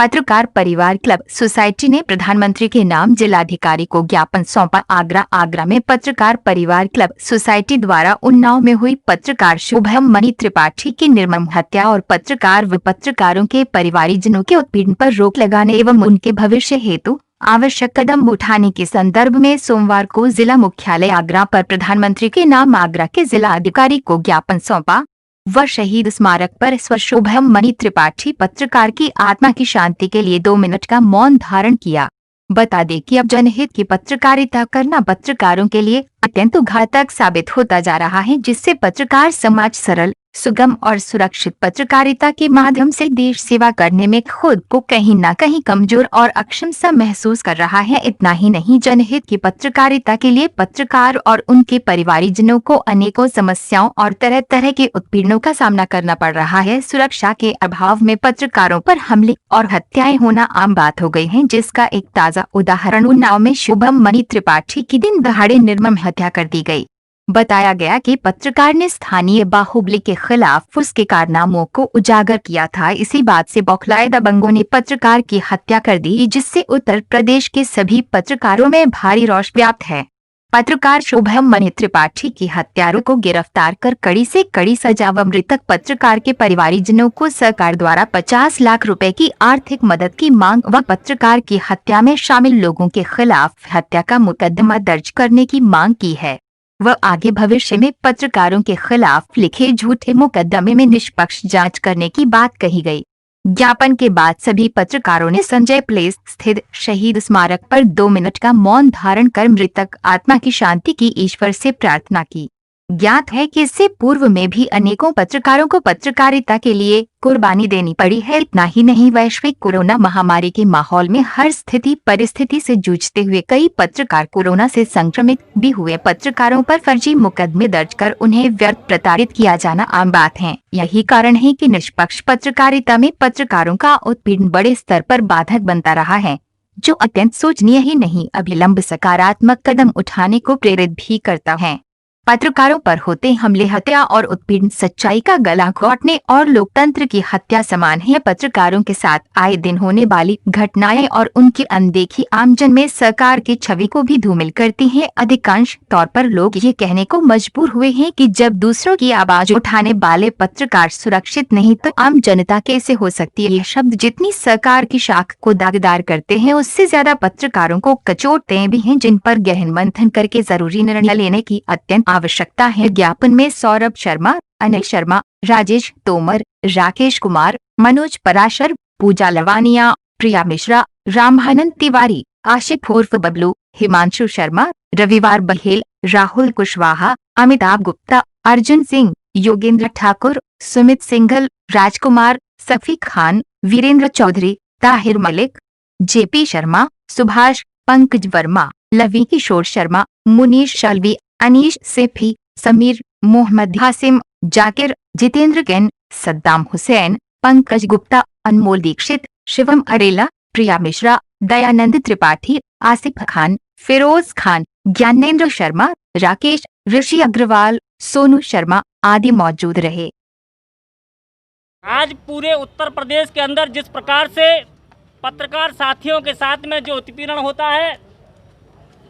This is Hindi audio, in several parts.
पत्रकार परिवार क्लब सोसाइटी ने प्रधानमंत्री के नाम जिलाधिकारी को ज्ञापन सौंपा। आगरा में पत्रकार परिवार क्लब सोसाइटी द्वारा उन्नाव में हुई पत्रकार शुभम मणि त्रिपाठी की निर्मम हत्या और पत्रकार व पत्रकारों के परिवारजनों के उत्पीड़न पर रोक लगाने एवं उनके भविष्य हेतु आवश्यक कदम उठाने के संदर्भ में सोमवार को जिला मुख्यालय आगरा पर प्रधानमंत्री के नाम आगरा के जिला अधिकारी को ज्ञापन सौंपा व शहीद स्मारक पर स्व शुभम मणि त्रिपाठी पत्रकार की आत्मा की शांति के लिए 2 मिनट का मौन धारण किया। बता दें कि अब जनहित की पत्रकारिता करना पत्रकारों के लिए अत्यंत घातक साबित होता जा रहा है, जिससे पत्रकार समाज सरल, सुगम और सुरक्षित पत्रकारिता के माध्यम से देश सेवा करने में खुद को कहीं न कहीं कमजोर और अक्षम सा महसूस कर रहा है। इतना ही नहीं, जनहित की पत्रकारिता के लिए पत्रकार और उनके परिवारजनों को अनेकों समस्याओं और तरह तरह के उत्पीड़नों का सामना करना पड़ रहा है। सुरक्षा के अभाव में पत्रकारों पर हमले और हत्याएं होना आम बात हो गई है, जिसका एक ताजा उदाहरण उन्नाव में शुभम मणि त्रिपाठी की दिन दहाड़े निर्मम हत्या कर दी गई। बताया गया कि पत्रकार ने स्थानीय बाहुबली के खिलाफ उसके कारनामों को उजागर किया था। इसी बात से बौखलाए दबंगों ने पत्रकार की हत्या कर दी, जिससे उत्तर प्रदेश के सभी पत्रकारों में भारी रोष व्याप्त है। पत्रकार शुभम मणि त्रिपाठी की हत्यारों को गिरफ्तार कर कड़ी से कड़ी सजा व मृतक पत्रकार के परिवारजनों को सरकार द्वारा 50 लाख रुपए की आर्थिक मदद की मांग व पत्रकार की हत्या में शामिल लोगों के खिलाफ हत्या का मुकदमा दर्ज करने की मांग की है। वह आगे भविष्य में पत्रकारों के खिलाफ लिखे झूठे मुकदमे में निष्पक्ष जांच करने की बात कही गई। ज्ञापन के बाद सभी पत्रकारों ने संजय प्लेस स्थित शहीद स्मारक पर 2 मिनट का मौन धारण कर मृतक आत्मा की शांति की ईश्वर से प्रार्थना की। ज्ञात है कि इससे पूर्व में भी अनेकों पत्रकारों को पत्रकारिता के लिए कुर्बानी देनी पड़ी है। इतना ही नहीं, वैश्विक कोरोना महामारी के माहौल में हर स्थिति परिस्थिति से जूझते हुए कई पत्रकार कोरोना से संक्रमित भी हुए। पत्रकारों पर फर्जी मुकदमे दर्ज कर उन्हें व्यर्थ प्रताड़ित किया जाना आम बात है। यही कारण है कि निष्पक्ष पत्रकारिता में पत्रकारों का उत्पीड़न बड़े स्तर पर बाधक बनता रहा है, जो अत्यंत सोचनीय ही नहीं, अभिलंब सकारात्मक कदम उठाने को प्रेरित भी करता है। पत्रकारों पर होते हमले, हत्या और उत्पीड़न सच्चाई का गला घोंटने और लोकतंत्र की हत्या समान है। पत्रकारों के साथ आए दिन होने वाली घटनाएं और उनकी अनदेखी आमजन में सरकार की छवि को भी धूमिल करती हैं। अधिकांश तौर पर लोग ये कहने को मजबूर हुए हैं कि जब दूसरों की आवाज उठाने वाले पत्रकार सुरक्षित नहीं तो आम जनता कैसे हो सकती है। ये शब्द जितनी सरकार की शाख को दागदार करते हैं, उससे ज्यादा पत्रकारों को कचोटते भी हैं, जिन पर गहन मंथन करके जरूरी निर्णय लेने की अत्यंत आवश्यकता है। ज्ञापन में सौरभ शर्मा, अनिल शर्मा, राजेश तोमर, राकेश कुमार, मनोज पराशर, पूजा लवानिया, प्रिया मिश्रा, रामानंद तिवारी, आशिफ उर्फ बबलू, हिमांशु शर्मा, रविवार बहेल, राहुल कुशवाहा, अमिताभ गुप्ता, अर्जुन सिंह, योगेंद्र ठाकुर, सुमित सिंघल, राजकुमार, सफी खान, वीरेंद्र चौधरी, ताहिर मलिक, जेपी शर्मा, सुभाष, पंकज वर्मा, लवी किशोर शर्मा, मुनीश शालवी, अनीश सेफी, समीर, मोहम्मद हासिम, जाकिर, जितेंद्र कैन, सद्दाम हुसैन, पंकज गुप्ता, अनमोल दीक्षित, शिवम अरेला, प्रिया मिश्रा, दयानंद त्रिपाठी, आसिफ खान, फिरोज खान, ज्ञानेंद्र शर्मा, राकेश, ऋषि अग्रवाल, सोनू शर्मा आदि मौजूद रहे। आज पूरे उत्तर प्रदेश के अंदर जिस प्रकार से पत्रकार साथियों के साथ में जो उत्पीड़न होता है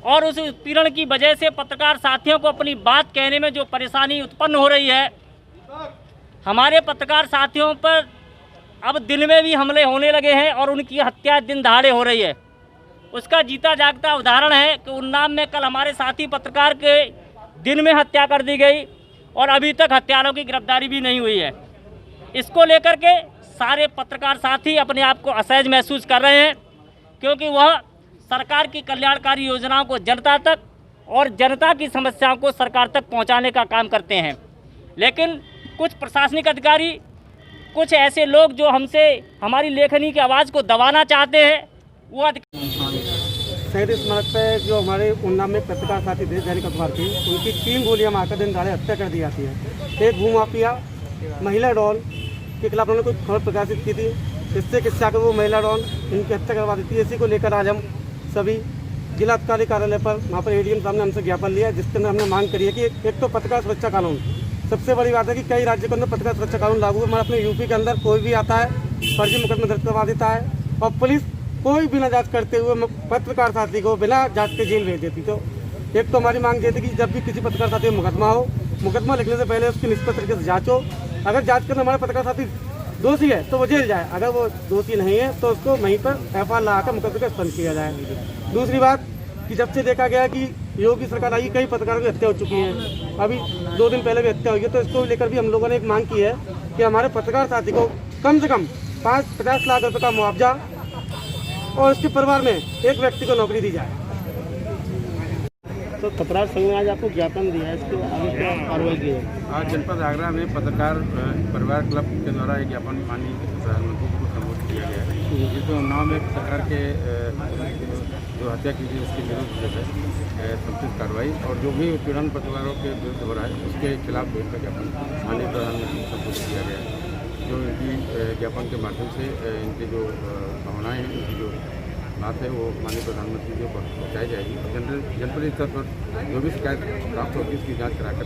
और उस उत्पीड़न की वजह से पत्रकार साथियों को अपनी बात कहने में जो परेशानी उत्पन्न हो रही है, हमारे पत्रकार साथियों पर अब दिन में भी हमले होने लगे हैं और उनकी हत्या दिन दहाड़े हो रही है। उसका जीता जागता उदाहरण है कि उन्नाव में कल हमारे साथी पत्रकार के दिन में हत्या कर दी गई और अभी तक हत्यारों की गिरफ्तारी भी नहीं हुई है। इसको लेकर के सारे पत्रकार साथी अपने आप को असहज महसूस कर रहे हैं, क्योंकि वह सरकार की कल्याणकारी योजनाओं को जनता तक और जनता की समस्याओं को सरकार तक पहुंचाने का काम करते हैं। लेकिन कुछ प्रशासनिक अधिकारी, कुछ ऐसे लोग जो हमसे हमारी लेखनी की आवाज़ को दबाना चाहते हैं, वो शहीद स्मारक पे जो हमारे उन्नाव में पत्रकार साथी दैनिक अखबार थी, उनकी 3 गोलियां मारकर दिन दहाड़े हत्या कर दी जाती है। एक भूमाफिया महिला डॉन के खिलाफ उन्होंने कोई खबर प्रकाशित की थी, इससे किस्सा कर वो महिला डॉन इनकी हत्या करवा दी थी। इसी को लेकर आज हम सभी जिलाधिकारी कार्यालय पर वहाँ पर एडीएम साहब ने हमसे ज्ञापन लिया, जिसके अंदर हमने मांग करी है कि एक तो पत्रकार सुरक्षा कानून, सबसे बड़ी बात है कि कई राज्यों के अंदर पत्रकार सुरक्षा कानून लागू है, मगर अपने यूपी के अंदर कोई भी आता है फर्जी मुकदमा दर्ज करवा देता है और पुलिस कोई बिना जांच करते हुए पत्रकार साथी को बिना जांच के जेल भेज देती। तो एक तो हमारी मांग ये थी कि जब भी किसी पत्रकार साथी का मुकदमा हो, मुकदमा लिखने से पहले उसकी निष्पक्ष तरीके से जाँच हो। अगर जाँच करने हमारे पत्रकार साथी दोषी है तो वो जेल जाए, अगर वो दोषी नहीं है तो उसको वहीं पर FIR लगाकर मुकदमे का स्पंद किया जाए। दूसरी बात कि जब से देखा गया कि योगी सरकार आई, कई पत्रकारों की हत्या हो चुकी है, अभी 2 दिन पहले भी हत्या हुई है, तो इसको लेकर भी हम लोगों ने एक मांग की है कि हमारे पत्रकार साथी को कम से कम 50 लाख रुपये का मुआवजा और उसके परिवार में एक व्यक्ति को नौकरी दी जाए। तो पत्रकार संघ ने आज आपको ज्ञापन दिया है, इसके आगे क्या कार्रवाई की है? आज जनपद आगरा में पत्रकार परिवार क्लब के द्वारा एक ज्ञापन माननीय प्रधानमंत्री को संबोधित किया गया है, जिसमें उन्नाव में पत्रकार के जो हत्या की गई उसके विरुद्ध जो है समुचित कार्रवाई और जो भी उत्पीड़न पत्रकारों के विरुद्ध हो रहा है उसके खिलाफ भी इनका ज्ञापन माननीय प्रधानमंत्री को संबोधित किया गया है। जो इनकी ज्ञापन के माध्यम से इनकी जो भावनाएँ हैं, इनकी जो बात है वो माननीय प्रधानमंत्री को पहुँचाई जाएगी। जनपद स्तर पर जो भी शिकायत प्राप्त होगी उसकी जाँच कराकर